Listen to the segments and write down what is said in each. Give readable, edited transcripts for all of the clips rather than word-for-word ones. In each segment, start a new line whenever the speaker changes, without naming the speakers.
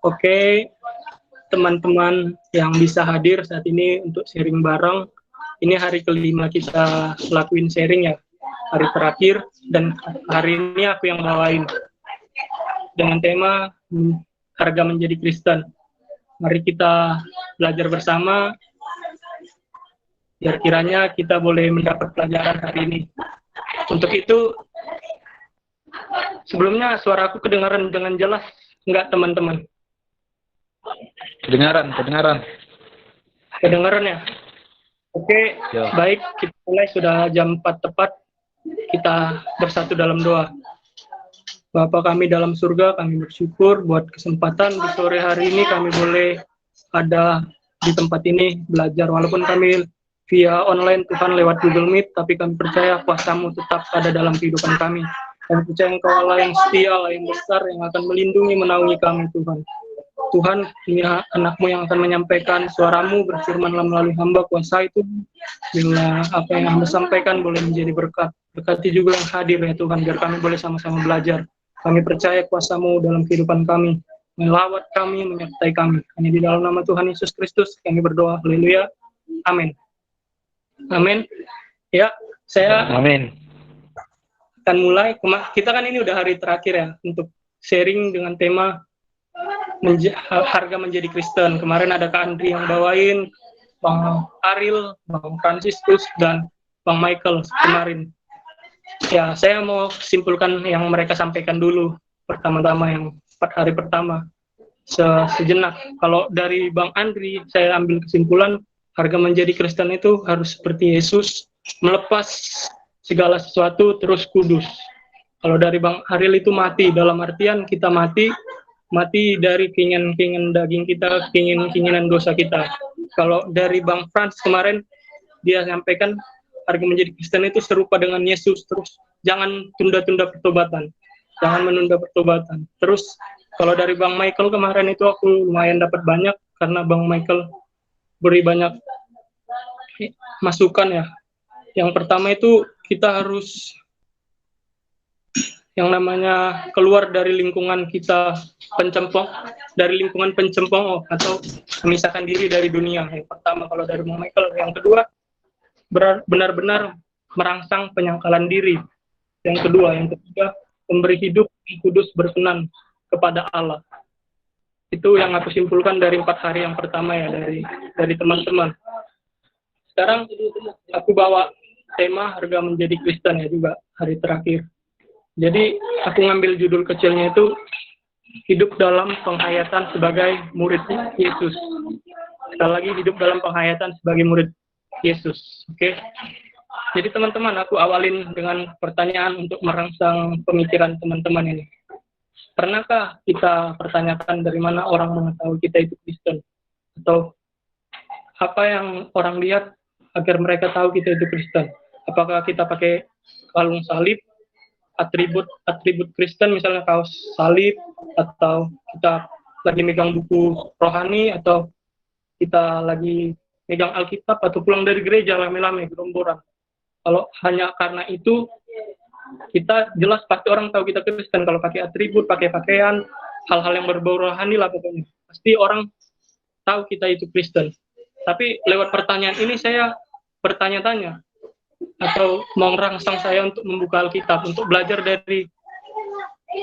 Oke, teman-teman yang bisa hadir saat ini untuk sharing bareng. Ini hari kelima kita lakuin sharing ya, hari terakhir, dan hari ini aku yang bawain dengan tema harga menjadi Kristen. Mari kita belajar bersama, biar kiranya kita boleh mendapat pelajaran hari ini. Untuk itu, sebelumnya suaraku kedengaran dengan jelas enggak teman-teman?
Kedengaran.
Kedengaran ya? Oke,
Ya.
Baik, kita mulai, sudah jam 4 tepat. Kita bersatu dalam doa. Bapa kami dalam surga, kami bersyukur buat kesempatan di sore hari ini kami boleh ada di tempat ini belajar. Walaupun kami via online Tuhan lewat Google Meet, tapi kami percaya kuasa-Mu tetap ada dalam kehidupan kami. Kami percaya Engkau Allah yang setia, Allah yang besar, yang akan melindungi, menaungi kami Tuhan. Tuhan, ini anak-Mu yang akan menyampaikan suara-Mu berfirmanlah melalui hamba, kuasa itu bila apa yang hamba sampaikan boleh menjadi berkat. Berkati juga yang hadir ya Tuhan, biar kami boleh sama-sama belajar. Kami percaya kuasa-Mu dalam kehidupan kami, melawat kami, menyertai kami. Hanya di dalam nama Tuhan Yesus Kristus kami berdoa. Haleluya. Amin. Amin. Ya, saya
Amin.
akan mulai. Kita kan ini udah hari terakhir ya untuk sharing dengan tema harga menjadi Kristen. Kemarin ada Kak Andri yang bawain, Bang Aril, Bang Franciscus, dan Bang Michael kemarin. Ya, saya mau simpulkan yang mereka sampaikan dulu. Pertama-tama yang 4 hari pertama. Sejenak. Kalau dari Bang Andri, saya ambil kesimpulan harga menjadi Kristen itu harus seperti Yesus, melepas segala sesuatu terus kudus. Kalau dari Bang Aril itu mati, dalam artian kita mati dari keinginan daging kita, keinginan dosa kita. Kalau dari Bang Frans kemarin, dia sampaikan harga menjadi Kristen itu serupa dengan Yesus, terus jangan tunda-tunda pertobatan, jangan menunda pertobatan. Terus kalau dari Bang Michael kemarin itu aku lumayan dapat banyak, karena Bang Michael beri banyak masukan ya. Yang pertama itu kita harus yang namanya keluar dari lingkungan kita dari lingkungan pencempong atau memisahkan diri dari dunia. Yang pertama kalau dari Bang Michael. Yang kedua, benar-benar merangsang penyangkalan diri. Yang kedua, yang ketiga, memberi hidup yang kudus berkenan kepada Allah. Itu yang aku simpulkan dari 4 hari yang pertama ya, dari teman-teman. Sekarang aku bawa tema harga menjadi Kristen ya juga, hari terakhir. Jadi aku ngambil judul kecilnya itu hidup dalam penghayatan sebagai murid Yesus. Sekali lagi, hidup dalam penghayatan sebagai murid Yesus. Oke. Jadi teman-teman, aku awalin dengan pertanyaan untuk merangsang pemikiran teman-teman ini. Pernahkah kita pertanyakan dari mana orang mengetahui kita itu Kristen? Atau apa yang orang lihat agar mereka tahu kita itu Kristen? Apakah kita pakai kalung salib, atribut Kristen, misalnya kaos salib, atau kita lagi megang buku rohani, atau kita lagi megang Alkitab, atau pulang dari gereja rame-rame gerombolan. Kalau hanya karena itu, kita jelas pasti orang tahu kita Kristen. Kalau pakai atribut, pakai pakaian, hal-hal yang berbau rohani lah pokoknya, pasti orang tahu kita itu Kristen. Tapi lewat pertanyaan ini saya bertanya-tanya, atau mau merangsang saya untuk membuka Alkitab, untuk belajar dari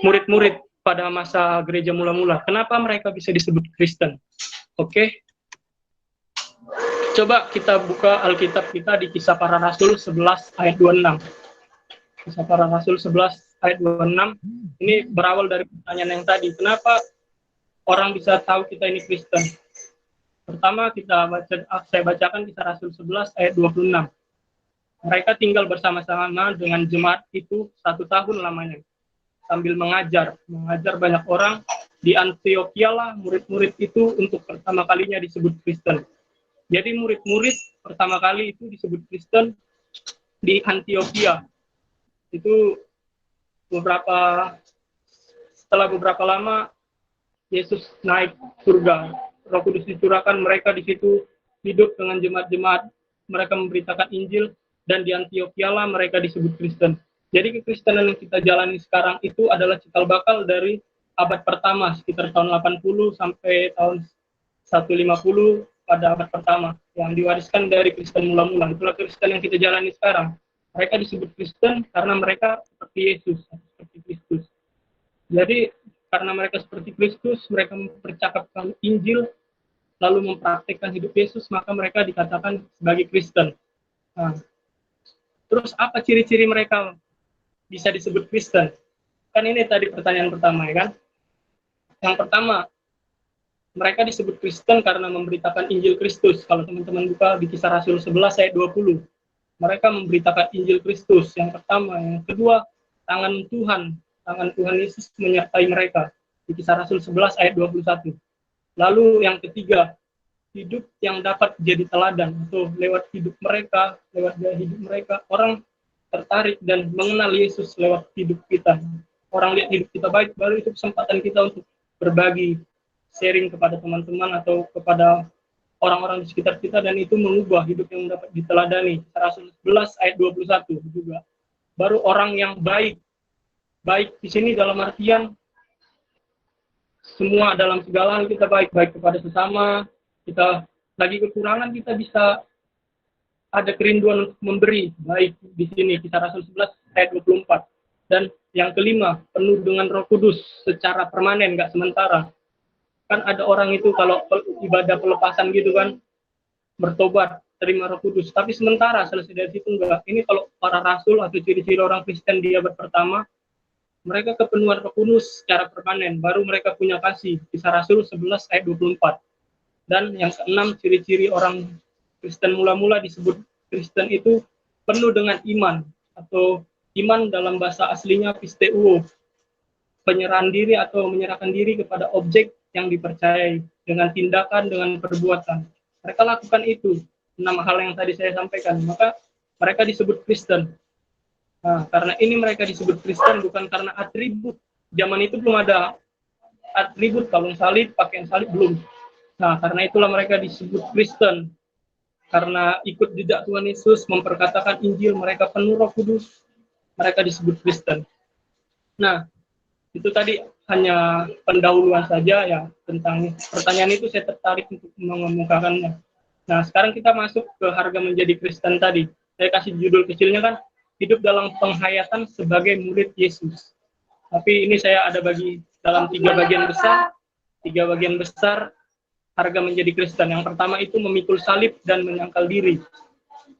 murid-murid pada masa gereja mula-mula. Kenapa mereka bisa disebut Kristen? Oke. Coba kita buka Alkitab kita di Kisah Para Rasul 11 ayat 26. Kisah Para Rasul 11 ayat 26. Ini berawal dari pertanyaan yang tadi. Kenapa orang bisa tahu kita ini Kristen? Pertama saya bacakan Kisah Rasul 11 ayat 26. Mereka tinggal bersama-sama dengan jemaat itu 1 tahun lamanya, sambil mengajar banyak orang. Di Antioquia lah murid-murid itu untuk pertama kalinya disebut Kristen. Jadi murid-murid pertama kali itu disebut Kristen di Antioquia. Itu setelah beberapa lama Yesus naik surga, Roh Kudus dicurahkan, mereka di situ hidup dengan jemaat-jemaat, mereka memberitakan Injil, dan di Antioquia lah mereka disebut Kristen. Jadi kekristenan yang kita jalani sekarang itu adalah cikal bakal dari abad pertama, sekitar tahun 80 sampai tahun 150 pada abad pertama, yang diwariskan dari Kristen mula-mula. Itulah Kristen yang kita jalani sekarang. Mereka disebut Kristen karena mereka seperti Yesus, seperti Kristus. Jadi karena mereka seperti Kristus, mereka mempercakapkan Injil, lalu mempraktikkan hidup Yesus, maka mereka dikatakan sebagai Kristen. Nah, terus apa ciri-ciri mereka bisa disebut Kristen? Kan ini tadi pertanyaan pertama, ya kan? Yang pertama, mereka disebut Kristen karena memberitakan Injil Kristus. Kalau teman-teman buka di Kisah Rasul 11 ayat 20, mereka memberitakan Injil Kristus. Yang pertama. Yang kedua, tangan Tuhan Yesus menyertai mereka di Kisah Rasul 11 ayat 21. Lalu yang ketiga, hidup yang dapat jadi teladan, atau lewat hidup mereka, lewat gaya hidup mereka, orang tertarik dan mengenal Yesus lewat hidup kita. Orang lihat hidup kita baik, baru itu kesempatan kita untuk berbagi, sharing kepada teman-teman atau kepada orang-orang di sekitar kita, dan itu mengubah hidup yang dapat diteladani. Rasul 11 ayat 21 juga. Baru orang yang baik. Baik di sini dalam artian semua dalam segala hal kita baik kepada sesama. Kita lagi kekurangan, kita bisa ada kerinduan untuk memberi. Baik di sini Kisah Rasul 11 ayat 24. Dan yang kelima, penuh dengan Roh Kudus secara permanen, nggak sementara. Kan ada orang itu kalau ibadah pelepasan gitu kan, bertobat, terima Roh Kudus, tapi sementara, selesai dari situ enggak. Ini kalau para rasul atau ciri-ciri orang Kristen di abad pertama, mereka kepenuhan Roh Kudus secara permanen, baru mereka punya kasih. Kisah Rasul 11 ayat 24. Dan yang keenam, ciri-ciri orang Kristen mula-mula disebut Kristen itu penuh dengan iman, atau iman dalam bahasa aslinya pisteuo, penyerahan diri atau menyerahkan diri kepada objek yang dipercayai dengan tindakan, dengan perbuatan. Mereka lakukan itu, 6 hal yang tadi saya sampaikan, maka mereka disebut Kristen. Nah, karena ini mereka disebut Kristen bukan karena atribut. Zaman itu belum ada atribut, kalung salib, pakaian salib, belum. Nah, karena itulah mereka disebut Kristen. Karena ikut jejak Tuhan Yesus, memperkatakan Injil, mereka penuh Roh Kudus, mereka disebut Kristen. Nah, itu tadi hanya pendahuluan saja ya tentang pertanyaan itu, saya tertarik untuk mengemukakannya. Nah, sekarang kita masuk ke harga menjadi Kristen tadi. Saya kasih judul kecilnya kan, hidup dalam penghayatan sebagai murid Yesus. Tapi ini saya ada bagi dalam 3 bagian besar. 3 bagian besar harga menjadi Kristen. Yang pertama itu memikul salib dan menyangkal diri.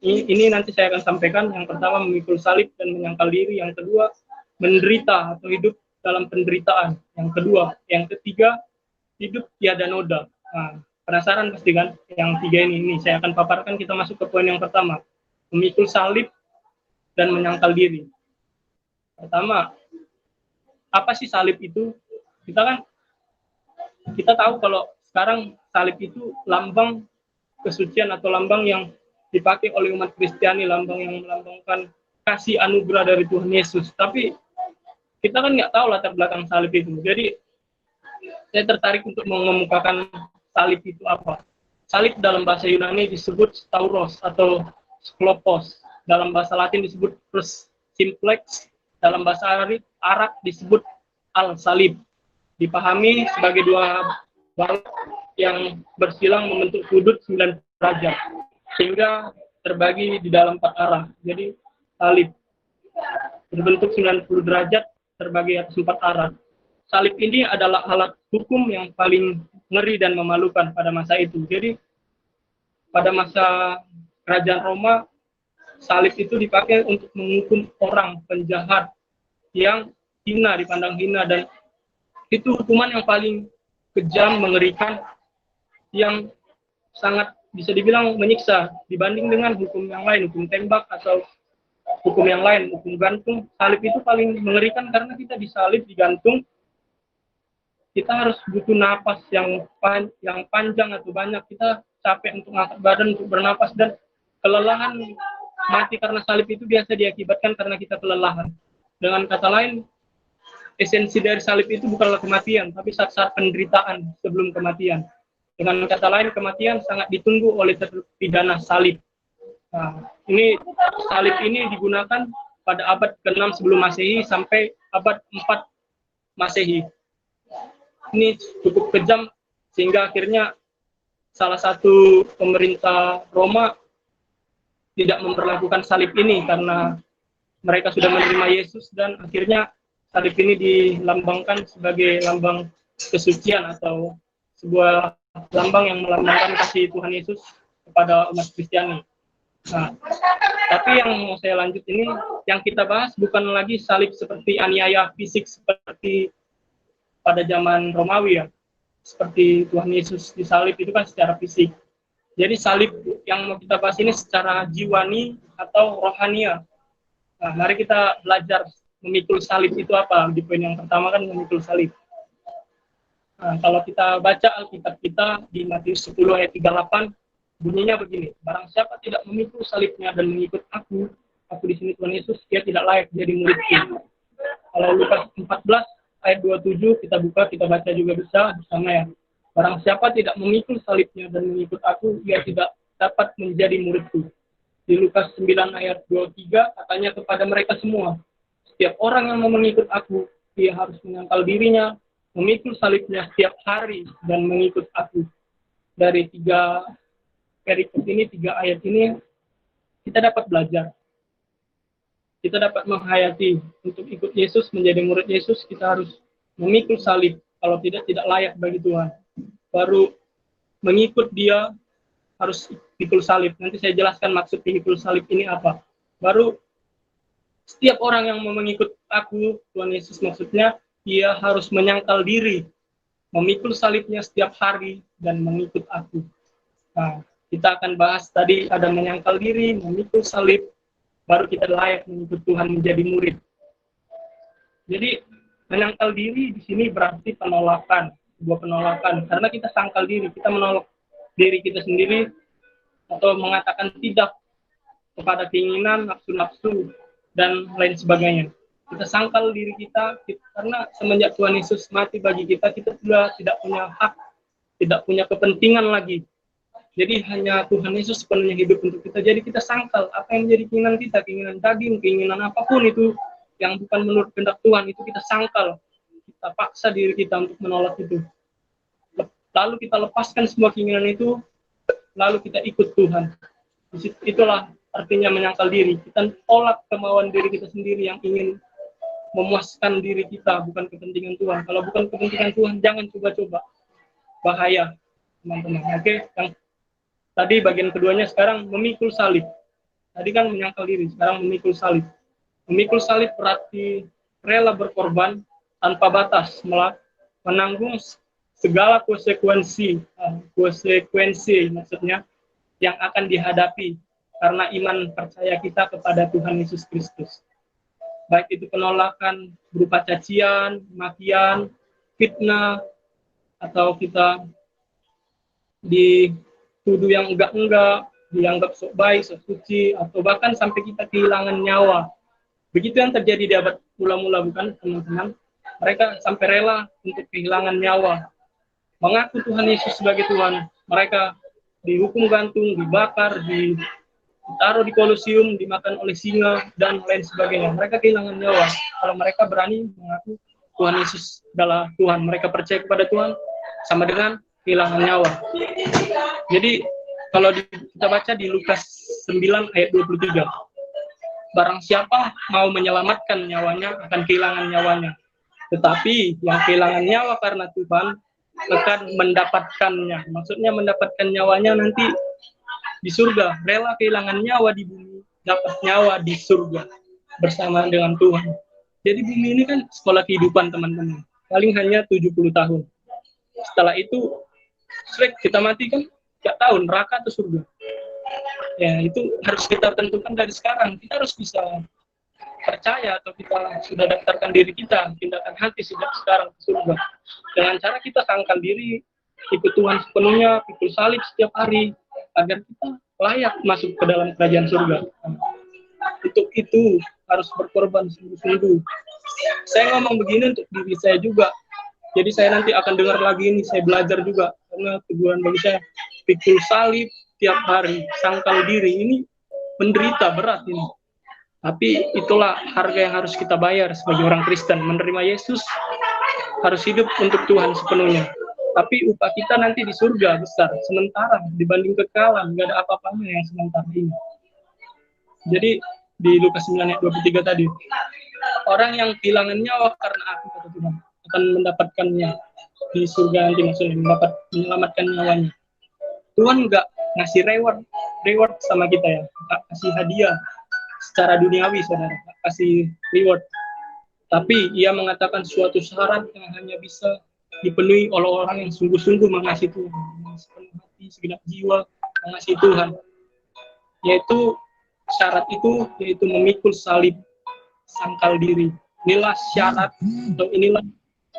Ini nanti saya akan sampaikan. Yang pertama memikul salib dan menyangkal diri. Yang kedua menderita atau hidup dalam penderitaan. Yang kedua, yang ketiga hidup tiada noda. Nah, penasaran pasti kan? Yang 3 ini saya akan paparkan. Kita masuk ke poin yang pertama, memikul salib dan menyangkal diri. Pertama, apa sih salib itu? Kita tahu kalau sekarang salib itu lambang kesucian atau lambang yang dipakai oleh umat Kristiani, lambang yang melambangkan kasih anugerah dari Tuhan Yesus. Tapi kita kan nggak tahu latar belakang salib itu. Jadi saya tertarik untuk mengemukakan salib itu apa. Salib dalam bahasa Yunani disebut stauros atau sklopos. Dalam bahasa Latin disebut plus simplex. Dalam bahasa Arab disebut al-salib. Dipahami sebagai 2 balok yang bersilang membentuk sudut 9 derajat. Sehingga terbagi di dalam 4 arah. Jadi salib berbentuk 90 derajat terbagi atas 4 arah. Salib ini adalah alat hukum yang paling ngeri dan memalukan pada masa itu. Jadi pada masa kerajaan Roma, salib itu dipakai untuk menghukum orang penjahat yang hina, dipandang hina, dan itu hukuman yang paling kejam, mengerikan, yang sangat bisa dibilang menyiksa dibanding dengan hukum yang lain, hukum tembak atau hukum yang lain, hukum gantung. Salib itu paling mengerikan karena kita disalib, digantung, kita harus butuh napas yang panjang atau banyak, kita capek untuk ngangkat badan, untuk bernapas, dan kelelahan. Mati karena salib itu biasa diakibatkan karena kita kelelahan. Dengan kata lain, esensi dari salib itu bukanlah kematian, tapi saat-saat penderitaan sebelum kematian. Dengan kata lain, kematian sangat ditunggu oleh terpidana salib. Nah, salib ini digunakan pada abad ke-6 sebelum Masehi sampai abad 4 Masehi. ini cukup kejam, sehingga akhirnya salah satu pemerintah Roma tidak memperlakukan salib ini karena mereka sudah menerima Yesus, dan akhirnya salib ini dilambangkan sebagai lambang kesucian atau sebuah lambang yang melambangkan kasih Tuhan Yesus kepada umat Kristiani. Nah, tapi yang mau saya lanjut ini, yang kita bahas bukan lagi salib seperti aniaya fisik seperti pada zaman Romawi ya. Seperti Tuhan Yesus disalib itu kan secara fisik. Jadi salib yang mau kita bahas ini secara jiwani atau rohania. Nah, mari kita belajar memikul salib itu apa. Di poin yang pertama kan memikul salib. Nah, kalau kita baca Alkitab kita di Matius 10 ayat 38, bunyinya begini, barang siapa tidak memikul salibnya dan mengikut aku di sini Tuhan Yesus, dia tidak layak jadi muridku. Kalau Lukas 14 ayat 27 kita buka, kita baca juga bisa bersama ya. Barang siapa tidak memikul salibnya dan mengikut aku, dia tidak dapat menjadi muridku. Di Lukas 9 ayat 23 katanya kepada mereka semua, setiap orang yang mau mengikut aku, dia harus menyangkal dirinya, memikul salibnya setiap hari dan mengikut aku. Dari 3 perikop ini, 3 ayat ini, kita dapat belajar. Kita dapat menghayati untuk ikut Yesus, menjadi murid Yesus, kita harus memikul salib. Kalau tidak layak bagi Tuhan. Baru mengikut dia harus pikul salib. Nanti saya jelaskan maksud pikul salib ini apa. Baru setiap orang yang mau mengikut aku, Tuhan Yesus maksudnya, dia harus menyangkal diri, memikul salibnya setiap hari dan mengikut aku. Nah, kita akan bahas tadi ada menyangkal diri, memikul salib, baru kita layak mengikut Tuhan menjadi murid. Jadi menyangkal diri di sini berarti penolakan, sebuah penolakan. Karena kita sangkal diri, kita menolak diri kita sendiri atau mengatakan tidak kepada keinginan, nafsu-nafsu, dan lain sebagainya. Kita sangkal diri kita karena semenjak Tuhan Yesus mati bagi kita, kita sudah tidak punya hak, tidak punya kepentingan lagi. Jadi hanya Tuhan Yesus sepenuhnya hidup untuk kita. Jadi kita sangkal apa yang menjadi keinginan kita, keinginan daging, keinginan apapun itu yang bukan menurut kehendak Tuhan, itu kita sangkal. Kita paksa diri kita untuk menolak itu. Lalu kita lepaskan semua keinginan itu, lalu kita ikut Tuhan. Itulah artinya menyangkal diri. Kita tolak kemauan diri kita sendiri yang ingin memuaskan diri kita, bukan kepentingan Tuhan. Kalau bukan kepentingan Tuhan, jangan coba-coba. Bahaya, teman-teman. Oke, yang tadi bagian keduanya sekarang memikul salib. Tadi kan menyangkal diri, sekarang memikul salib. Memikul salib berarti rela berkorban tanpa batas, menanggung segala konsekuensi maksudnya yang akan dihadapi karena iman percaya kita kepada Tuhan Yesus Kristus. Baik itu penolakan berupa cacian, makian, fitnah, atau kita dituduh yang enggak-enggak, dianggap sok baik, sok suci, atau bahkan sampai kita kehilangan nyawa. Begitu yang terjadi di abad mula-mula, bukan teman-teman? Mereka sampai rela untuk kehilangan nyawa. Mengaku Tuhan Yesus sebagai Tuhan. Mereka dihukum gantung, dibakar, ditaruh di kolosium, dimakan oleh singa, dan lain sebagainya. Mereka kehilangan nyawa. Kalau mereka berani mengaku Tuhan Yesus adalah Tuhan, mereka percaya kepada Tuhan, sama dengan kehilangan nyawa. Jadi kalau kita baca di Lukas 9 ayat 23, barang siapa mau menyelamatkan nyawanya akan kehilangan nyawanya, tetapi yang kehilangan nyawa karena Tuhan akan mendapatkannya. Maksudnya mendapatkan nyawanya nanti di surga, rela kehilangan nyawa di bumi, dapat nyawa di surga bersama dengan Tuhan. Jadi bumi ini kan sekolah kehidupan, teman-teman, paling hanya 70 tahun. Setelah itu kita mati kan, nggak tahu neraka atau surga. Ya, itu harus kita tentukan dari sekarang. Kita harus bisa percaya atau kita sudah daftarkan diri kita, tindakan hati sejak sekarang ke surga. Dengan cara kita sangkal diri, ikut Tuhan sepenuhnya, pikul salib setiap hari, agar kita layak masuk ke dalam kerajaan surga. Untuk itu harus berkorban sungguh-sungguh. Saya ngomong begini untuk diri saya juga. Jadi saya nanti akan dengar lagi ini, saya belajar juga. Karena teguran bagi saya, pikul salib tiap hari, sangkal diri, ini menderita berat ini. Tapi itulah harga yang harus kita bayar sebagai orang Kristen. Menerima Yesus harus hidup untuk Tuhan sepenuhnya. Tapi upah kita nanti di surga besar, sementara dibanding kekekalan, nggak ada apa-apanya yang sementara ini. Jadi di Lukas 9 ayat 23 tadi, orang yang kehilangan nyawa karena aku, kata Tuhan, akan mendapatkannya di surga nanti, maksudnya menyelamatkan nyawanya. Tuhan nggak ngasih reward sama kita ya, nggak kasih hadiah secara duniawi, saudara, nggak kasih reward. Tapi ia mengatakan suatu syarat yang hanya bisa dipenuhi oleh orang yang sungguh-sungguh mengasihi Tuhan, dengan sepenuh hati, segenap jiwa mengasihi Tuhan. Yaitu syarat itu yaitu memikul salib, sangkal diri. Inilah syarat atau inilah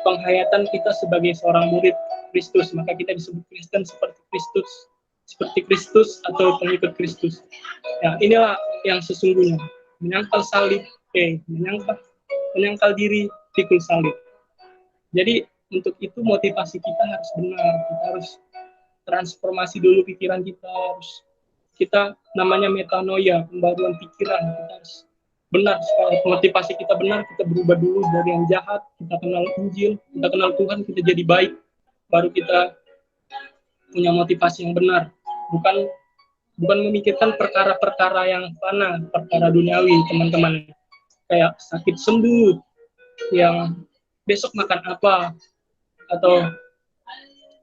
penghayatan kita sebagai seorang murid Kristus. Maka kita disebut Kristen seperti Kristus atau pengikut Kristus. Ya, inilah yang sesungguhnya, menyangkal salib, menyangkal diri, pikul salib. Jadi untuk itu motivasi kita harus benar, kita harus transformasi dulu pikiran kita namanya metanoia, pembaruan pikiran. Kita harus benar, supaya motivasi kita benar, kita berubah dulu dari yang jahat, kita kenal Injil, kita kenal Tuhan, kita jadi baik, baru kita punya motivasi yang benar. Bukan memikirkan perkara-perkara yang fana, perkara duniawi, teman-teman. Kayak sakit sembuh, yang besok makan apa, atau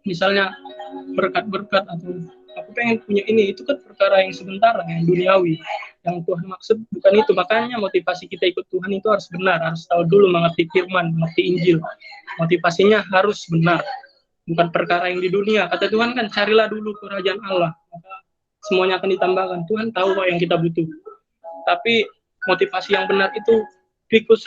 misalnya berkat-berkat, atau aku pengen punya ini, itu kan perkara yang sementara, yang duniawi. Yang Tuhan maksud bukan itu. Makanya motivasi kita ikut Tuhan itu harus benar, harus tahu dulu mengerti firman, mengerti Injil. Motivasinya harus benar, bukan perkara yang di dunia. Kata Tuhan kan, carilah dulu kerajaan Allah, maka semuanya akan ditambahkan. Tuhan tahu apa yang kita butuh. Tapi motivasi yang benar itu pikul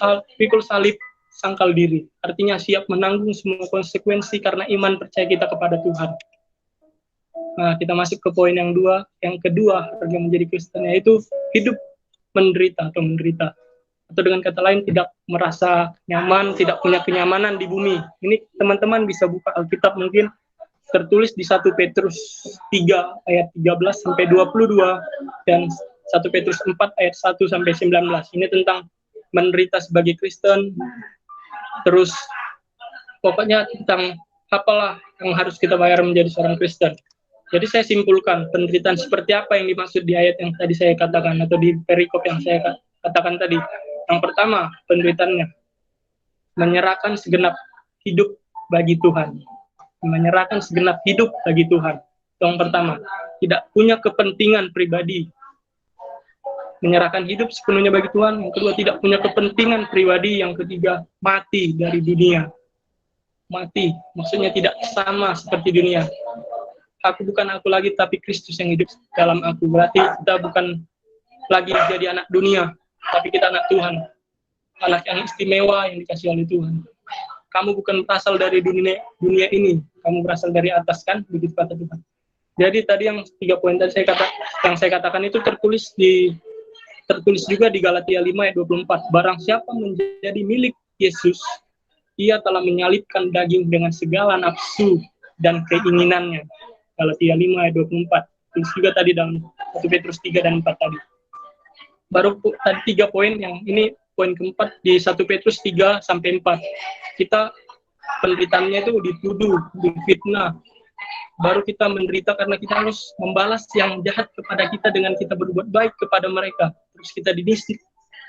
salib, sangkal diri. Artinya siap menanggung semua konsekuensi karena iman percaya kita kepada Tuhan. Nah, kita masuk ke poin yang kedua, harga menjadi Kristen, yaitu hidup menderita. Atau dengan kata lain, tidak merasa nyaman, tidak punya kenyamanan di bumi. Ini teman-teman bisa buka Alkitab, mungkin tertulis di 1 Petrus 3 ayat 13 sampai 22 dan 1 Petrus 4 ayat 1 sampai 19. Ini tentang menderita sebagai Kristen. Terus pokoknya tentang apalah yang harus kita bayar menjadi seorang Kristen. Jadi saya simpulkan, penderitaan seperti apa yang dimaksud di ayat yang tadi saya katakan, atau di perikop yang saya katakan tadi. Yang pertama, penderitaannya menyerahkan segenap hidup bagi Tuhan. Menyerahkan segenap hidup bagi Tuhan. Yang pertama, tidak punya kepentingan pribadi. Menyerahkan hidup sepenuhnya bagi Tuhan. Yang kedua, tidak punya kepentingan pribadi. Yang ketiga, mati dari dunia. Mati, maksudnya tidak sama seperti dunia. Aku bukan aku lagi, tapi Kristus yang hidup dalam aku. Berarti kita bukan lagi jadi anak dunia, tapi kita anak Tuhan. Anak yang istimewa yang dikasih oleh Tuhan. Kamu bukan berasal dari dunia ini, kamu berasal dari atas, kan? Begitu kata Tuhan. Jadi tadi yang 3 poin tadi yang saya katakan itu tertulis juga di Galatia 5 ayat 24. Barang siapa menjadi milik Yesus, ia telah menyalibkan daging dengan segala nafsu dan keinginannya. Galatia 5 ayat 24. Terus juga tadi dalam 1 Petrus 3 dan 4 tadi. Baru tadi 3 poin, yang ini poin keempat di 1 Petrus 3 sampai 4. Kita penderitaannya itu dituduh, difitnah. Baru kita menderita karena kita harus membalas yang jahat kepada kita dengan kita berbuat baik kepada mereka. Terus kita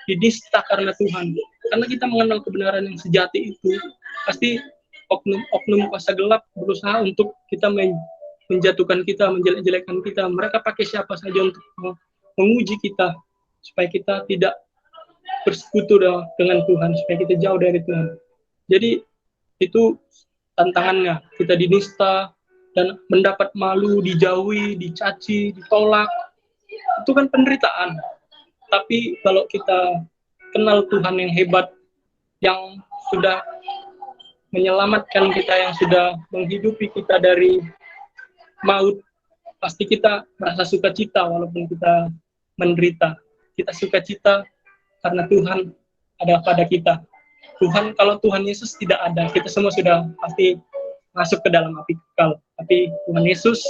didista karena Tuhan. Karena kita mengenal kebenaran yang sejati itu, pasti oknum kuasa gelap berusaha untuk kita menjatuhkan kita, menjelek-jelekkan kita. Mereka pakai siapa saja untuk menguji kita, supaya kita tidak bersekutu dengan Tuhan, supaya kita jauh dari Tuhan. Jadi itu tantangannya, kita dinista dan mendapat malu, dijauhi, dicaci, ditolak. Itu kan penderitaan. Tapi kalau kita kenal Tuhan yang hebat, yang sudah menyelamatkan kita, yang sudah menghidupi kita dari maut, pasti kita merasa sukacita walaupun kita menderita. Kita sukacita karena Tuhan ada pada kita. Kalau Tuhan Yesus tidak ada, kita semua sudah pasti masuk ke dalam api kekal. Tapi Tuhan Yesus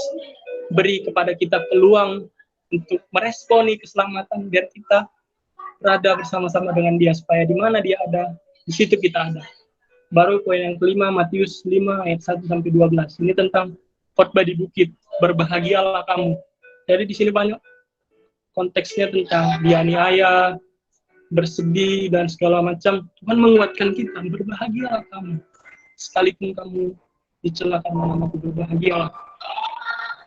beri kepada kita peluang untuk meresponi keselamatan, biar kita berada bersama-sama dengan Dia, supaya di mana Dia ada, di situ kita ada. Baru poin yang kelima, Matius 5 ayat 1 sampai 12. Ini tentang khotbah di bukit. Berbahagialah kamu. Jadi di sini banyak konteksnya tentang dianiaya, bersedih dan segala macam. Tuhan menguatkan kita, berbahagialah kamu. Sekalipun kamu dicela karena namaku, berbahagialah.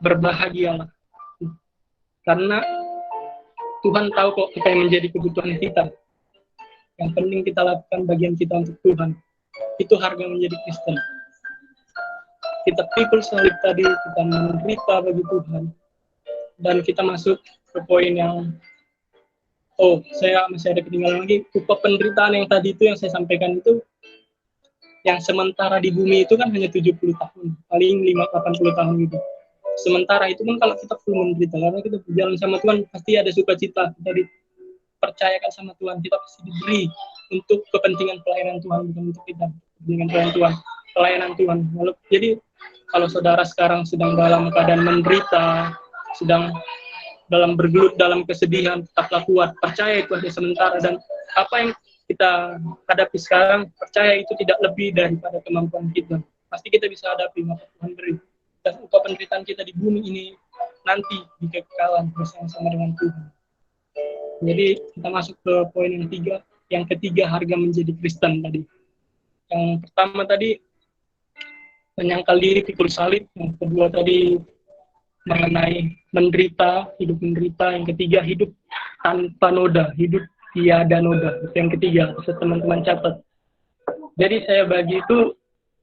Berbahagialah. Karena Tuhan tahu kok apa yang menjadi kebutuhan kita. Yang penting kita lakukan bagian kita untuk Tuhan. Itu harga menjadi Kristen. Kita pikul salib tadi, kita menderita bagi Tuhan. Dan kita masuk ke poin yang saya masih ada ketinggalan lagi. Upah penderitaan yang tadi itu yang saya sampaikan itu, yang sementara di bumi itu kan hanya 70 tahun, paling 80 tahun gitu. Sementara itu kan kalau kita full menderita, karena kita berjalan sama Tuhan, pasti ada sukacita, kita dipercayakan sama Tuhan, kita pasti diberi untuk kepentingan pelayanan Tuhan, bukan untuk kita, kepentingan pelayanan Tuhan. Lalu, jadi kalau saudara sekarang sedang dalam keadaan menderita, sedang dalam bergelut dalam kesedihan, tetaplah kuat, percaya itu hanya sementara, dan apa yang kita hadapi sekarang, percaya itu tidak lebih daripada kemampuan kita. Pasti kita bisa hadapi, maka Tuhan beri. Dan upah penderitaan kita di bumi ini nanti di kekekalan bersama-sama dengan Tuhan. Jadi kita masuk ke poin yang ketiga, harga menjadi Kristen tadi. Yang pertama tadi menyangkal diri, pikul salib. Yang kedua tadi mengenai menderita, hidup menderita. Yang ketiga, hidup tanpa noda, hidup tiada noda. Itu yang ketiga, bisa teman-teman catat. Jadi saya bagi itu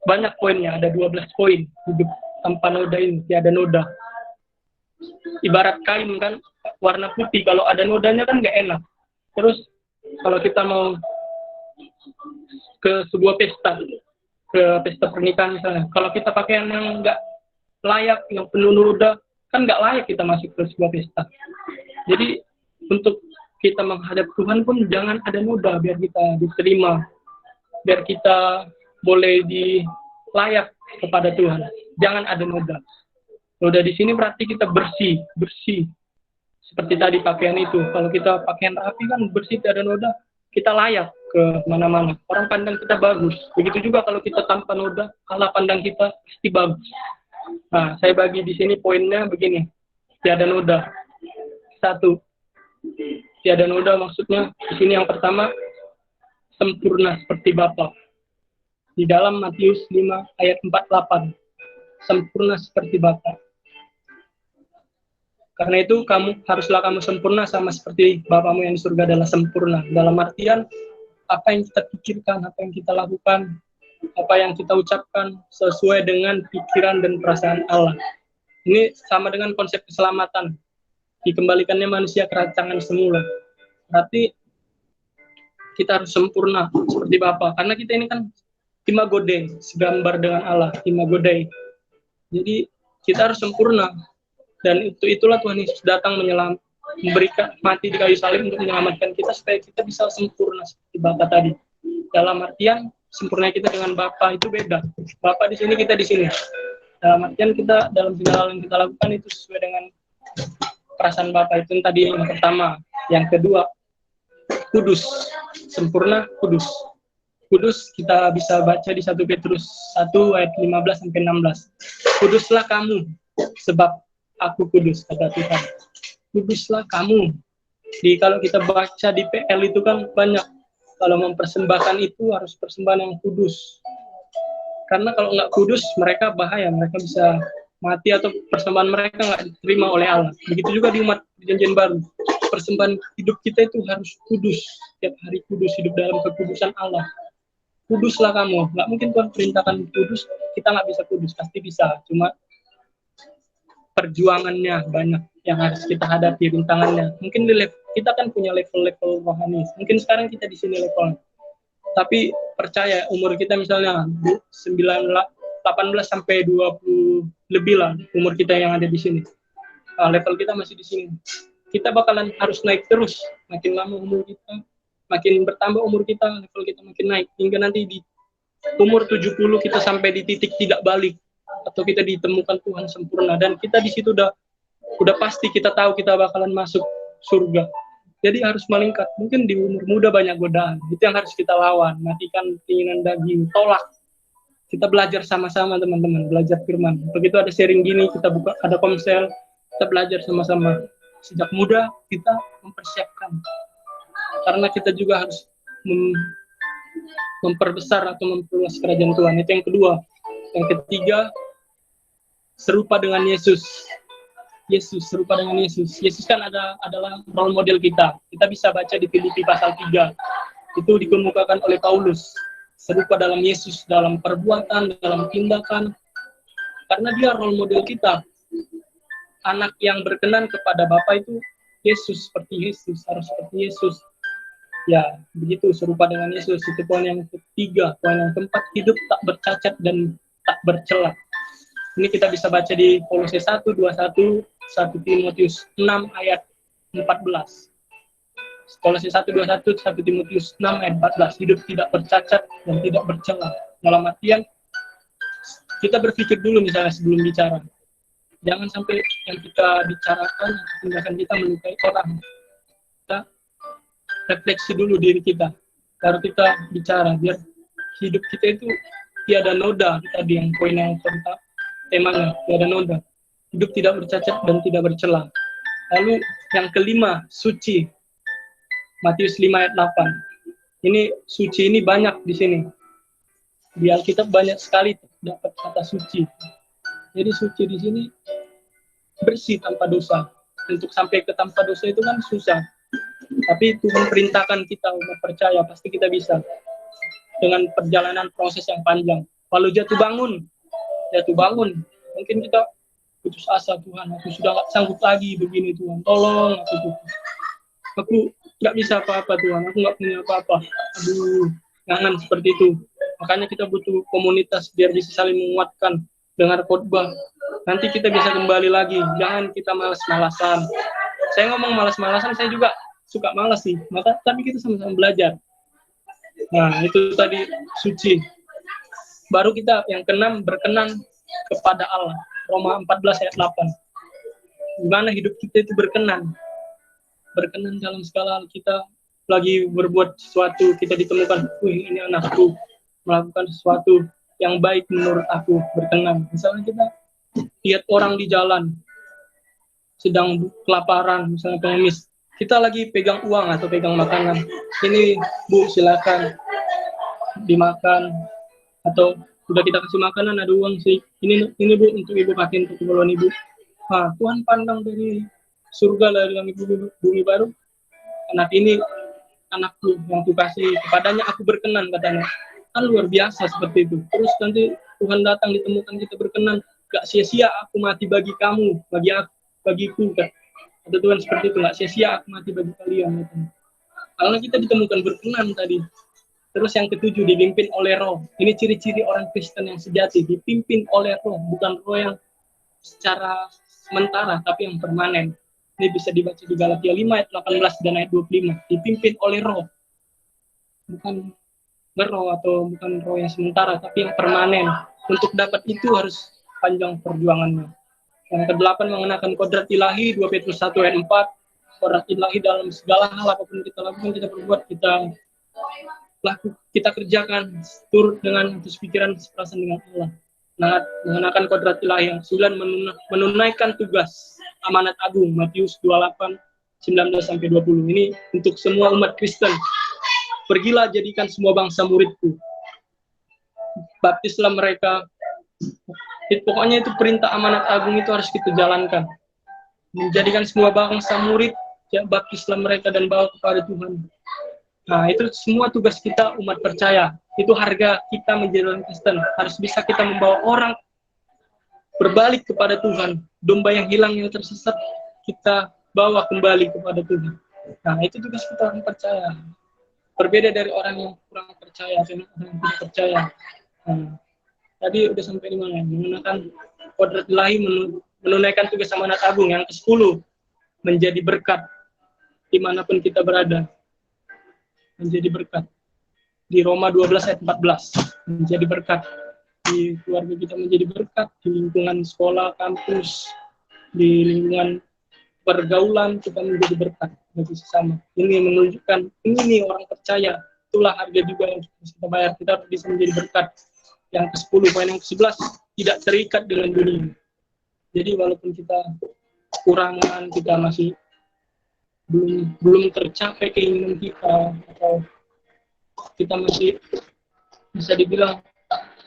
banyak poinnya, ada 12 poin. Hidup tanpa noda ini, tiada noda. Ibarat kain kan, warna putih, kalau ada nodanya kan nggak enak. Terus kalau kita mau ke sebuah pesta, ke pesta pernikahan misalnya, kalau kita pakaian yang nggak layak, yang penuh noda, kan nggak layak kita masuk ke sebuah pesta. Jadi untuk kita menghadap Tuhan pun jangan ada noda, biar kita diterima, biar kita boleh layak kepada Tuhan. Jangan ada noda. Noda di sini berarti kita bersih. Seperti tadi pakaian itu, kalau kita pakaian rapi kan bersih, tidak ada noda, kita layak ke mana-mana. Orang pandang kita bagus. Begitu juga kalau kita tanpa noda, Allah pandang kita pasti bagus. Nah, saya bagi di sini poinnya begini. Tiada noda. 1. Tiada noda maksudnya di sini yang pertama, sempurna seperti Bapa. Di dalam Matius 5 ayat 48. Sempurna seperti Bapa. Karena itu haruslah kamu sempurna sama seperti Bapamu yang di surga adalah sempurna. Dalam artian apa yang kita pikirkan, apa yang kita lakukan, apa yang kita ucapkan sesuai dengan pikiran dan perasaan Allah. Ini sama dengan konsep keselamatan. Dikembalikannya manusia ke rancangan semula. Berarti kita harus sempurna seperti Bapa. Karena kita ini kan imago Dei, segambar dengan Allah, imago Dei. Jadi kita harus sempurna. Dan itulah Tuhan Yesus datang memberikan mati di kayu salib untuk menyelamatkan kita supaya kita bisa sempurna seperti Bapa tadi. Dalam artian sempurna kita dengan Bapa itu beda. Bapa di sini, kita di sini. Dalam artian kita dalam segala hal yang kita lakukan itu sesuai dengan perasaan Bapa. Itu tadi yang pertama. Yang kedua, kudus. Sempurna, kudus. Kudus kita bisa baca di 1 Petrus 1 ayat 15 sampai 16. Kuduslah kamu sebab aku kudus, kata Tuhan. Kuduslah kamu. Jadi kalau kita baca di PL itu kan banyak. Kalau mempersembahkan itu harus persembahan yang kudus. Karena kalau nggak kudus, mereka bahaya. Mereka bisa mati atau persembahan mereka nggak diterima oleh Allah. Begitu juga di umat perjanjian baru. Persembahan hidup kita itu harus kudus. Setiap hari kudus, hidup dalam kekudusan Allah. Kuduslah kamu. Nggak mungkin Tuhan perintahkan kudus, kita nggak bisa kudus. Pasti bisa. Cuma perjuangannya banyak yang harus kita hadapi, rintangannya. Mungkin kita kan punya level-level rohani. Mungkin sekarang kita di sini level. Tapi percaya umur kita misalnya 18 sampai 20 lebih lah umur kita yang ada di sini. Level kita masih di sini. Kita bakalan harus naik terus. Makin lama umur kita, makin bertambah umur kita, level kita makin naik. Hingga nanti di umur 70 kita sampai di titik tidak balik. Atau kita ditemukan Tuhan sempurna, dan kita di situ udah pasti kita tahu kita bakalan masuk surga. Jadi harus meningkat. Mungkin di umur muda banyak godaan. Itu yang harus kita lawan. Matikan keinginan daging. Tolak. Kita belajar sama-sama teman-teman. Belajar firman. Begitu ada sharing gini, kita buka, ada komsel. Kita belajar sama-sama. Sejak muda kita mempersiapkan. Karena kita juga harus memperbesar atau memperluas kerajaan Tuhan. Itu yang kedua. Yang ketiga, serupa dengan Yesus. Yesus, serupa dengan Yesus. Yesus kan adalah role model kita. Kita bisa baca di Filipi pasal 3. Itu dikemukakan oleh Paulus. Serupa dalam Yesus, dalam perbuatan, dalam tindakan. Karena dia role model kita. Anak yang berkenan kepada Bapa itu Yesus, seperti Yesus, harus seperti Yesus. Ya, begitu, serupa dengan Yesus. Itu poin yang ketiga. Poin yang keempat, hidup tak bercacat dan tak bercela. Ini kita bisa baca di Kolose 1:21, 1 Timotius 6 ayat 14. Kolose 1:21, 1 Timotius 6 ayat 14. Hidup tidak bercacat dan tidak bercela. Dalam artian, kita berpikir dulu misalnya sebelum bicara. Jangan sampai yang kita bicarakan, tindakan kita melukai orang. Kita refleksi dulu diri kita. Baru kita bicara, biar hidup kita itu tiada noda. Tadi yang poin yang keempat, temanya, tiada noda. Hidup tidak bercacat dan tidak bercela. Lalu yang kelima, suci. Matius 5 ayat 8. Ini suci ini banyak di sini. Di Alkitab banyak sekali dapat kata suci. Jadi suci di sini bersih tanpa dosa. Untuk sampai ke tanpa dosa itu kan susah. Tapi Tuhan perintahkan kita untuk percaya, pasti kita bisa. Dengan perjalanan proses yang panjang. Lalu jatuh bangun. Mungkin kita putus asa, Tuhan, aku sudah gak sanggup lagi begini, Tuhan, tolong aku, Tuhan. Aku gak bisa apa-apa, Tuhan, aku gak punya apa-apa. Aduh, jangan seperti itu. Makanya kita butuh komunitas biar bisa saling menguatkan. Dengar khotbah, nanti kita bisa kembali lagi. Jangan kita malas-malasan. Saya ngomong malas-malasan, saya juga suka malas sih. Tapi kita sama-sama belajar. Nah, itu tadi suci. Baru kita yang keenam, berkenan kepada Allah. Roma 14 ayat 8. Gimana hidup kita itu berkenan. Berkenan dalam segala hal. Kita lagi berbuat sesuatu, kita ditemukan, wih, ini anakku melakukan sesuatu yang baik menurut aku, berkenan. Misalnya kita lihat orang di jalan sedang kelaparan, misalnya pengemis, kita lagi pegang uang atau pegang makanan, ini Bu silakan dimakan, atau udah kita kasih makanan, ada uang sih, ini Bu untuk Ibu pakai untuk keperluan Ibu. Nah, Tuhan pandang dari surga, dari langit bumi baru, anak ini anakku yang aku kasih, kepadanya aku berkenan, katanya. Kan luar biasa seperti itu. Terus nanti Tuhan datang ditemukan kita berkenan, gak sia-sia aku mati bagi kamu, bagiku, kan. Ada Tuhan seperti itu, gak sia-sia aku mati bagi kalian, gitu. Karena kita ditemukan berkenan tadi. Terus yang ketujuh, dipimpin oleh Roh. Ini ciri-ciri orang Kristen yang sejati, dipimpin oleh Roh, bukan roh yang secara sementara, tapi yang permanen. Ini bisa dibaca di Galatia 5 ayat 18 dan ayat 25. Dipimpin oleh Roh. Bukan roh atau bukan roh yang sementara, tapi yang permanen. Untuk dapat itu harus panjang perjuangannya. Yang kedelapan, mengenakan kodrat ilahi, 2 Petrus 1 ayat 4. Kodrat ilahi dalam segala hal apapun kita lakukan, kita perbuat, kita kerjakan turut dengan atas pikiran seperasan dengan Allah. Nah, mengenakan kodrat ilahi. Yang 9, menunaikan tugas amanat agung, Matius 28 19-20. Ini untuk semua umat Kristen. Pergilah, jadikan semua bangsa muridku, baptislah mereka. Pokoknya itu perintah amanat agung, itu harus kita jalankan. Menjadikan semua bangsa murid, baptislah mereka dan bawa kepada Tuhan. Nah, itu semua tugas kita umat percaya. Itu harga kita menjadi orang Kristen. Harus bisa kita membawa orang berbalik kepada Tuhan. Domba yang hilang, yang tersesat, kita bawa kembali kepada Tuhan. Nah, itu tugas kita orang percaya. Berbeda dari orang yang kurang percaya, orang yang tidak percaya. Nah, tadi udah sampai di mana? Menggunakan kodrat ilahi, menunaikan tugas amanat agung. Yang ke-10, menjadi berkat dimanapun kita berada. Menjadi berkat. Di Roma 12 ayat 14, menjadi berkat. Di keluarga kita menjadi berkat, di lingkungan sekolah, kampus, di lingkungan pergaulan kita menjadi berkat. bagi sesama. Ini menunjukkan ini orang percaya. Itulah harga juga yang kita bayar. Kita harus bisa menjadi berkat. Yang ke-10, poin yang ke-11, tidak terikat dengan dunia. Jadi walaupun kita kekurangan, kita masih belum tercapai keinginan kita, atau kita masih bisa dibilang,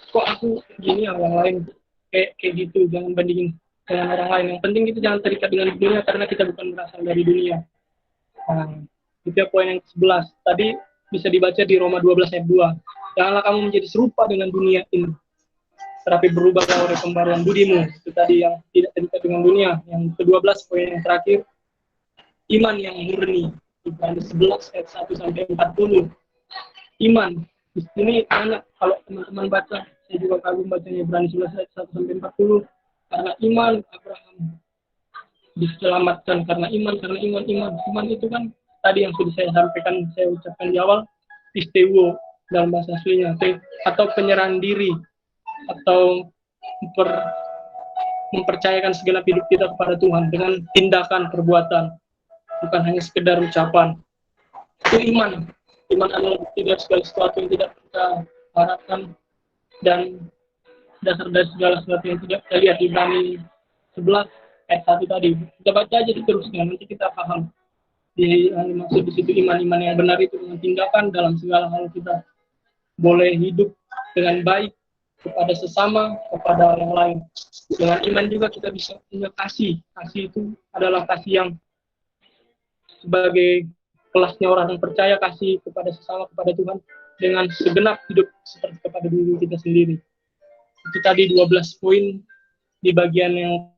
kok aku gini, yang lain kayak gitu, jangan bandingin dengan orang lain. Yang penting kita jangan terikat dengan dunia, karena kita bukan berasal dari dunia. Nah, itu ya poin yang ke-11. Tadi bisa dibaca di Roma 12 ayat 2. Janganlah kamu menjadi serupa dengan dunia ini, tetapi berubahlah oleh pembaruan budimu. Itu tadi yang tidak terikat dengan dunia. Yang ke-12, poin yang terakhir, iman yang murni. Ibrani 11 ayat 1 sampai 40. Iman. Di sini anak, kalau teman-teman baca, saya juga kagum bacanya Ibrani 11 ayat 1 sampai 40. Karena iman Abraham diselamatkan, karena iman itu kan tadi yang sudah saya sampaikan, saya ucapkan di awal, istewo dalam bahasa aslinya, atau penyerahan diri, atau mempercayakan segenap hidup kita kepada Tuhan dengan tindakan, perbuatan, bukan hanya sekedar ucapan. Itu iman adalah bukti dari segala sesuatu yang tidak kita harapkan dan dasar dari segala sesuatu yang tidak kita lihat. Ibrani 11 ayat 1 tadi, kita baca aja terusnya, nanti kita paham maksud di situ. Iman yang benar itu dengan tindakan dalam segala hal. Kita boleh hidup dengan baik kepada sesama, kepada yang lain. Dengan iman juga kita bisa punya kasih. Kasih itu adalah kasih yang sebagai kelasnya orang yang percaya, kasih kepada sesama, kepada Tuhan dengan segenap hidup seperti kepada diri kita sendiri. Itu tadi 12 poin di bagian yang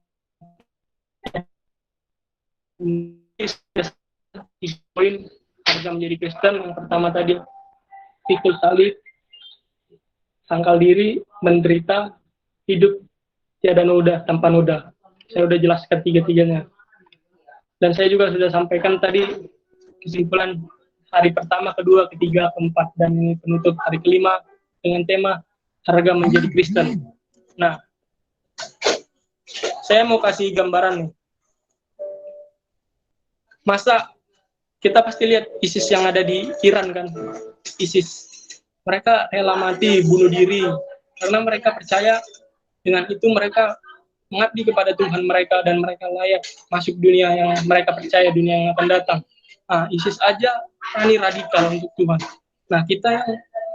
poin harga menjadi Kristen. Yang pertama tadi pikul salib, sangkal diri, menderita, hidup tiada noda, tanpa noda. Saya sudah jelaskan tiga-tiganya. Dan saya juga sudah sampaikan tadi kesimpulan hari pertama, kedua, ketiga, keempat, dan ini penutup hari kelima dengan tema harga menjadi Kristen. Nah, saya mau kasih gambaran nih. Masa kita pasti lihat ISIS yang ada di Iran kan? ISIS. Mereka rela mati, bunuh diri, karena mereka percaya dengan itu mereka mengabdi kepada Tuhan mereka, dan mereka layak masuk dunia yang mereka percaya, dunia yang akan datang. Nah, ISIS aja berani radikal untuk Tuhan. Nah, kita yang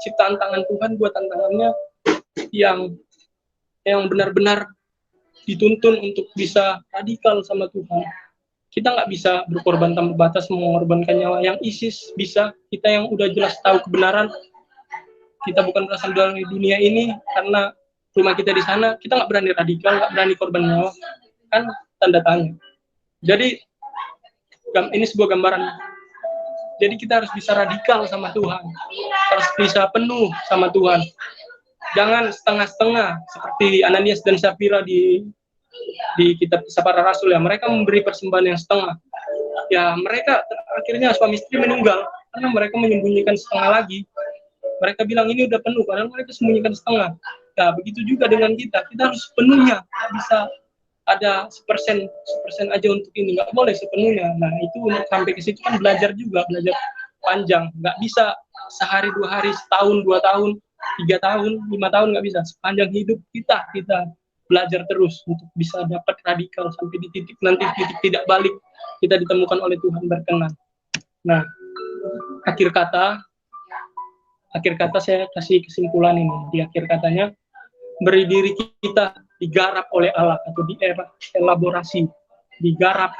ciptaan tangan Tuhan, buat tantangannya yang benar-benar dituntun untuk bisa radikal sama Tuhan. Kita nggak bisa berkorban tanpa batas, mengorbankan nyawa. Yang ISIS bisa, kita yang udah jelas tahu kebenaran, kita bukan berasal dari dunia ini, karena rumah kita di sana, kita nggak berani radikal, nggak berani korban nyawa, kan tanda tanya. Jadi ini sebuah gambaran. Jadi kita harus bisa radikal sama Tuhan, harus bisa penuh sama Tuhan. Jangan setengah-setengah seperti Ananias dan Safira di kitab Kisah Para Rasul ya. Mereka memberi persembahan yang setengah. Ya mereka akhirnya suami istri meninggal karena mereka menyembunyikan setengah lagi. Mereka bilang ini udah penuh, padahal mereka sembunyikan setengah. Nah, begitu juga dengan kita harus sepenuhnya. Nggak bisa ada sepersen aja untuk ini, nggak boleh sepenuhnya. Nah, itu untuk sampai ke situ kan belajar panjang. Nggak bisa sehari, 2 hari, setahun, 2 tahun, 3 tahun, 5 tahun, nggak bisa. Sepanjang hidup kita belajar terus untuk bisa dapat radikal sampai di titik nanti, titik tidak balik, kita ditemukan oleh Tuhan berkenan. Nah, akhir kata saya kasih kesimpulan ini. Di akhir katanya, beri diri kita digarap oleh Allah, atau dielaborasi, digarap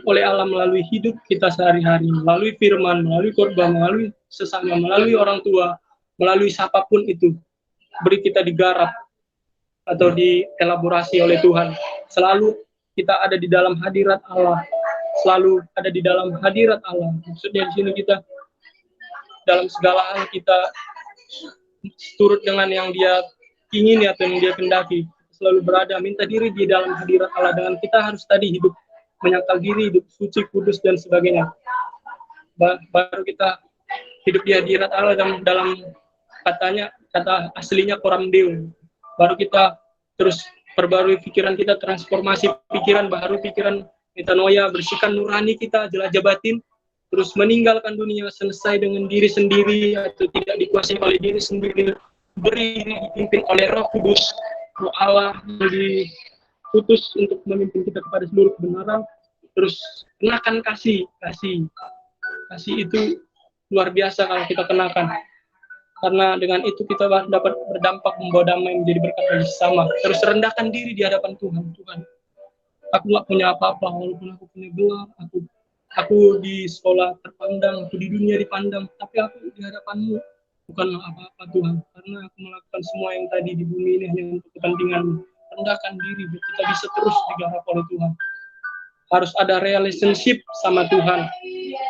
oleh Allah melalui hidup kita sehari-hari, melalui firman, melalui korban, melalui sesama, melalui orang tua, melalui siapapun itu. Beri kita digarap atau dielaborasi oleh Tuhan. Selalu kita ada di dalam hadirat Allah. Selalu ada di dalam hadirat Allah. Maksudnya di sini kita dalam segala hal kita turut dengan yang Dia ingini atau yang Dia kendaki. Selalu berada, minta diri di dalam hadirat Allah. Dengan kita harus tadi hidup menyangkal diri, hidup suci, kudus, dan sebagainya. Baru kita hidup di hadirat Allah dalam kata aslinya coram Deo. Baru kita terus perbarui pikiran kita, transformasi pikiran, baru pikiran metanoia, bersihkan nurani kita, jelajah batin, terus meninggalkan dunia, selesai dengan diri sendiri atau tidak dikuasai oleh diri sendiri, beri diri dipimpin oleh Roh Kudus, Roh Allah yang diutus untuk memimpin kita kepada seluruh kebenaran. Terus kenakan kasih itu luar biasa kalau kita kenakan, karena dengan itu kita dapat berdampak membawa damai menjadi berkat bagi sesama. Terus rendahkan diri di hadapan Tuhan. Tuhan, aku nggak punya apa-apa, walaupun aku punya gelar, aku di sekolah terpandang, aku di dunia dipandang, tapi aku di hadapan-Mu bukanlah apa-apa Tuhan, karena aku melakukan semua yang tadi di bumi ini hanya untuk kepentingan-Mu. Rendahkan diri biar kita bisa terus digarap oleh Tuhan. Harus ada relationship sama Tuhan.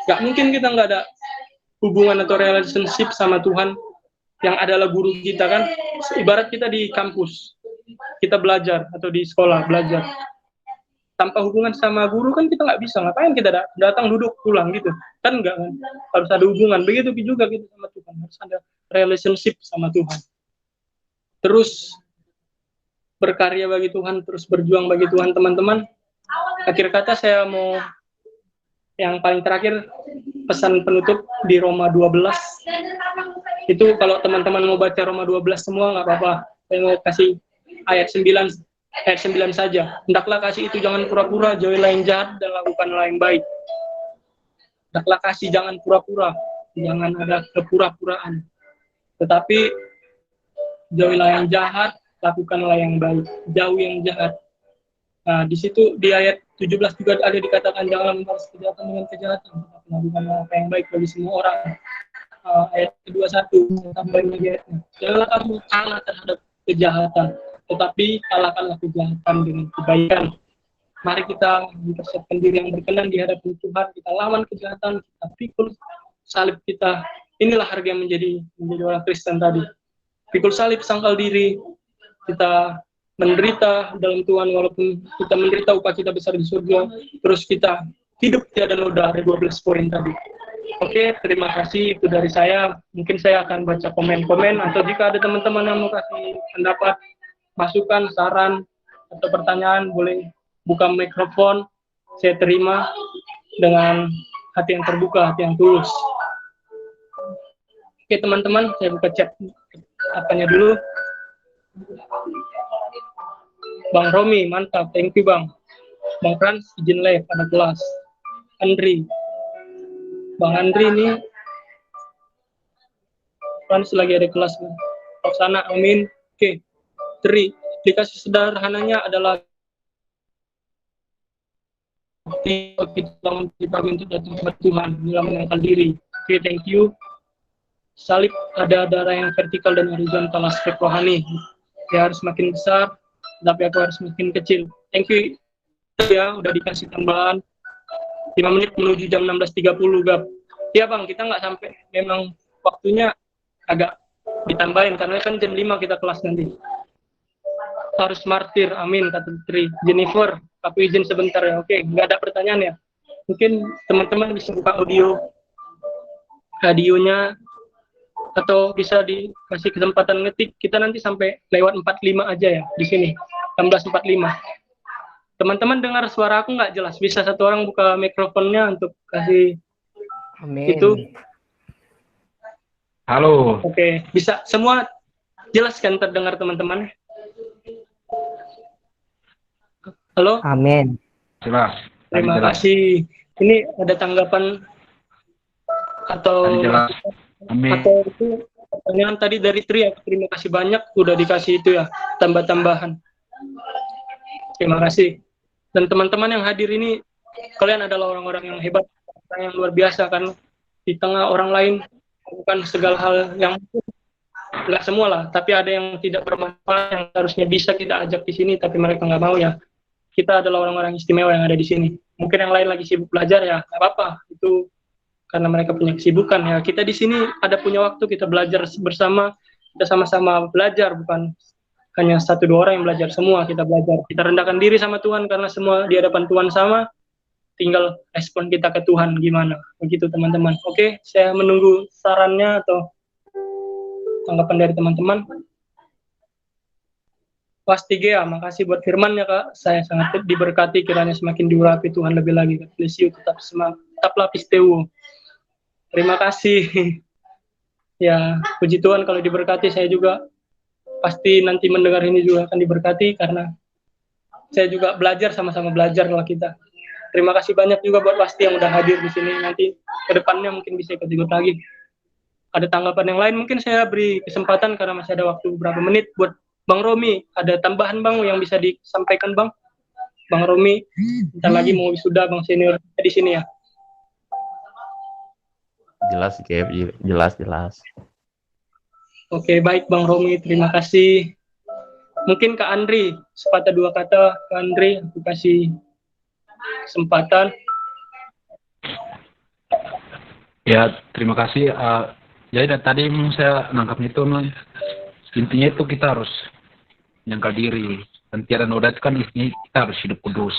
Gak mungkin kita nggak ada hubungan atau relationship sama Tuhan yang adalah guru kita kan. Ibarat kita di kampus, kita belajar, atau di sekolah belajar. Tanpa hubungan sama guru kan kita nggak bisa. Ngapain kita datang duduk pulang gitu? Kan enggak kan? Harus ada hubungan. Begitu juga kita sama Tuhan. Harus ada relationship sama Tuhan. Terus berkarya bagi Tuhan, terus berjuang bagi Tuhan teman-teman. Akhir kata saya mau yang paling terakhir, pesan penutup di Roma 12. Itu kalau teman-teman mau baca Roma 12 semua nggak apa-apa. Saya mau kasih ayat 9 saja. Hendaklah kasih itu jangan pura-pura, jauhilah yang jahat dan lakukanlah yang baik. Hendaklah kasih jangan pura-pura, jangan ada kepura-puraan. Tetapi jauhilah yang jahat, lakukanlah yang baik. Jauh yang jahat. Nah, di situ di ayat 17 juga ada dikatakan janganlah membalas kejahatan dengan kejahatan, tetapi lakukanlah apa yang baik bagi semua orang. Ayat kedua 1 tambahin lagi ayatnya. Janganlah kamu kalah terhadap kejahatan, tetapi kalahkanlah kejahatan dengan kebaikan. Mari kita mempersiapkan diri yang berkenan di hadapan Tuhan. Kita lawan kejahatan, kita pikul salib kita. Inilah harga yang menjadi orang Kristen tadi. Pikul salib, sangkal diri, kita menderita dalam Tuhan, walaupun kita menderita upah kita besar di surga. Terus kita hidup tiada noda, ada 12 poin tadi. Oke, terima kasih, itu dari saya. Mungkin saya akan baca komen-komen, atau jika ada teman-teman yang mau kasih pendapat, masukan, saran, atau pertanyaan, boleh buka mikrofon. Saya terima dengan hati yang terbuka, hati yang tulus. Oke teman-teman, saya buka chat apanya dulu. Bang Romi, mantap, thank you Bang. Bang Frans, izin live pada kelas. Andri, Bang Andri ini Frans lagi ada kelas. Roksana, amin. Oke, Tri, aplikasi sederhananya adalah kita untuk datang kepada Tuhan, dalam mengangkat diri. Oke, thank you. Salib ada darah yang vertikal dan horizontal, aspek rohani. Dia harus makin besar, tapi aku harus makin kecil. Thank you ya, udah dikasih tambahan 5 menit menuju jam 16.30 Gap. Ya Bang, kita nggak sampai, memang waktunya agak ditambahin karena kan jam 5 kita kelas nanti. Harus martir, amin kata Tri. Jennifer, aku izin sebentar ya. Oke, nggak ada pertanyaan ya. Mungkin teman-teman bisa buka radionya, atau bisa dikasih kesempatan ngetik. Kita nanti sampai lewat 45 aja ya di sini, 16.45. Teman-teman dengar suara aku nggak jelas? Bisa satu orang buka mikrofonnya untuk kasih. Amin. Itu.
Halo.
Oke, bisa semua jelas kan terdengar teman-teman? Halo?
Amin. Jelas.
Terima kasih. Ini ada tanggapan atau
Amin.
Atau itu pertanyaan tadi dari Tri, terima kasih banyak udah dikasih itu ya, tambah-tambahan. Terima kasih. Dan teman-teman yang hadir ini, kalian adalah orang-orang yang hebat, orang yang luar biasa, kan di tengah orang lain bukan segala hal yang nggak semua lah, tapi ada yang tidak bermanfaat yang harusnya bisa kita ajak di sini, tapi mereka nggak mau ya. Kita adalah orang-orang istimewa yang ada di sini. Mungkin yang lain lagi sibuk belajar ya, nggak apa-apa. Itu karena mereka punya kesibukan ya. Kita di sini ada punya waktu, kita belajar bersama, kita sama-sama belajar, bukan hanya 1-2 orang yang belajar, semua kita belajar. Kita rendahkan diri sama Tuhan karena semua di hadapan Tuhan sama. Tinggal respon kita ke Tuhan gimana. Begitu teman-teman. Oke, saya menunggu sarannya atau tanggapan dari teman-teman. Pasti Gea, makasih buat firman-Nya Kak. Saya sangat diberkati, kiranya semakin diurapi Tuhan lebih lagi. God bless you, tetap semangat, tetaplah pisteu. Terima kasih. Ya, puji Tuhan kalau diberkati, saya juga pasti nanti mendengar ini juga akan diberkati karena saya juga belajar, sama-sama belajar lah kita. Terima kasih banyak juga buat pasti yang udah hadir di sini. Nanti ke depannya mungkin bisa ikut-ikut lagi. Ada tanggapan yang lain mungkin saya beri kesempatan karena masih ada waktu beberapa menit buat Bang Romi. Ada tambahan Bang yang bisa disampaikan Bang? Bang Romi, bentar lagi mau wisuda Bang senior di sini ya.
Jelas, Gap. Jelas.
Oke, baik Bang Romi, terima kasih. Mungkin Kak Andri, sepatah dua kata Kak Andri, aku kasih kesempatan.
Ya, terima kasih. Jadi tadi saya nangkapnya itu, intinya itu kita harus menyangkal diri. Dan tiada noda itu kan intinya kita harus hidup kudus.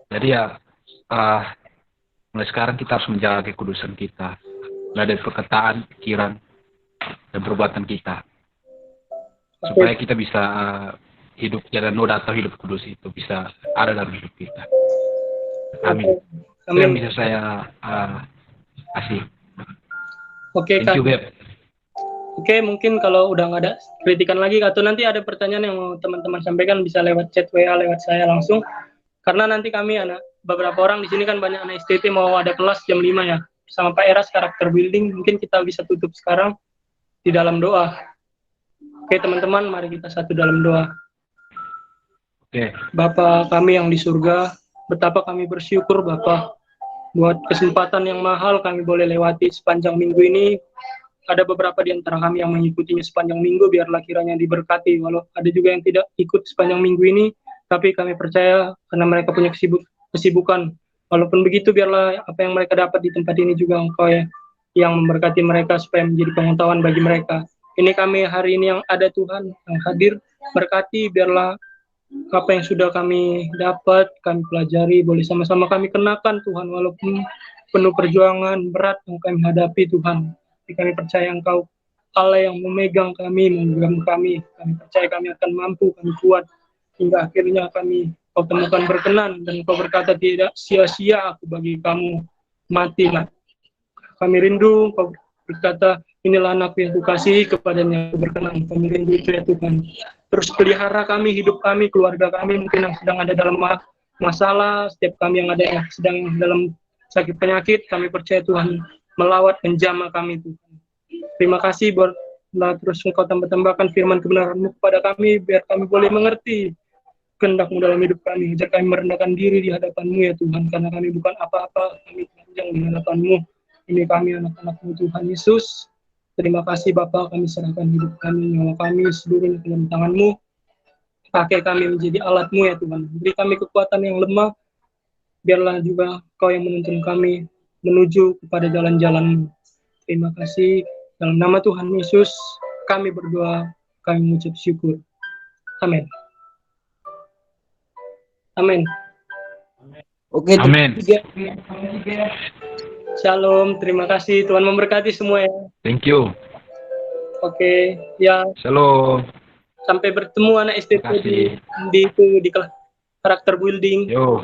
Jadi ya, mulai sekarang kita harus menjaga kekudusan kita. Mulai dari perkataan, pikiran, dan perbuatan kita. Supaya kita bisa hidup tiada noda atau hidup kudus itu bisa ada dalam hidup kita. Amin. Itu yang bisa saya kasih.
Oke, Kak. Oke, mungkin kalau udah nggak ada kritikan lagi, atau nanti ada pertanyaan yang mau teman-teman sampaikan bisa lewat chat WA, lewat saya langsung. Karena nanti kami beberapa orang di sini kan banyak anak STT mau ada kelas jam 5 ya. Sama Pak Eras karakter building, mungkin kita bisa tutup sekarang di dalam doa. Oke, teman-teman, mari kita satu dalam doa.
Oke.
Bapa kami yang di surga, betapa kami bersyukur Bapa buat kesempatan yang mahal kami boleh lewati sepanjang minggu ini. Ada beberapa di antara kami yang mengikutinya sepanjang minggu, biarlah kiranya diberkati. Walau ada juga yang tidak ikut sepanjang minggu ini, tapi kami percaya karena mereka punya kesibukan. Walaupun begitu, biarlah apa yang mereka dapat di tempat ini juga Engkau ya, yang memberkati mereka supaya menjadi pengetahuan bagi mereka. Ini kami hari ini yang ada Tuhan, yang hadir, berkati, biarlah apa yang sudah kami dapat, kami pelajari, boleh sama-sama kami kenakan Tuhan, walaupun penuh perjuangan berat yang kami hadapi Tuhan. Tapi kami percaya Engkau Allah yang memegang kami, menggenggam kami. Kami percaya kami akan mampu, kami kuat, hingga akhirnya kami Kau temukan berkenan, dan Kau berkata tidak sia-sia aku bagi kamu mati. Kami rindu, Kau berkata, inilah anakku yang kukasihi, kepadanya aku berkenan. Kami rindu itu ya Tuhan. Terus pelihara kami, hidup kami, keluarga kami mungkin yang sedang ada dalam masalah, setiap kami yang ada yang sedang dalam sakit penyakit, kami percaya Tuhan melawat menjamah kami Tuhan. Terima kasih buat terus Engkau tambah-tambahkan firman kebenaran-Mu kepada kami, biar kami boleh mengerti kehendak-Mu dalam hidup kami. Ajar kami merendahkan diri di hadapan-Mu ya Tuhan, karena kami bukan apa-apa, kami telanjang di hadapan-Mu. Ini kami anak-anak-Mu Tuhan Yesus. Terima kasih Bapa, kami serahkan hidup kami, nyawa kami, seluruhnya ke dalam tangan-Mu. Pakai kami menjadi alat-Mu ya Tuhan. Beri kami kekuatan yang lemah, biarlah juga Kau yang menuntun kami menuju kepada jalan-jalan-Mu. Terima kasih. Dalam nama Tuhan Yesus, kami berdoa, kami mengucap syukur. Amin. Amin.
Oke.
Amin.
Shalom, terima kasih. Tuhan memberkati semua ya.
Thank you.
Oke, ya.
Shalom.
Sampai bertemu anak STT di karakter building.
Yo.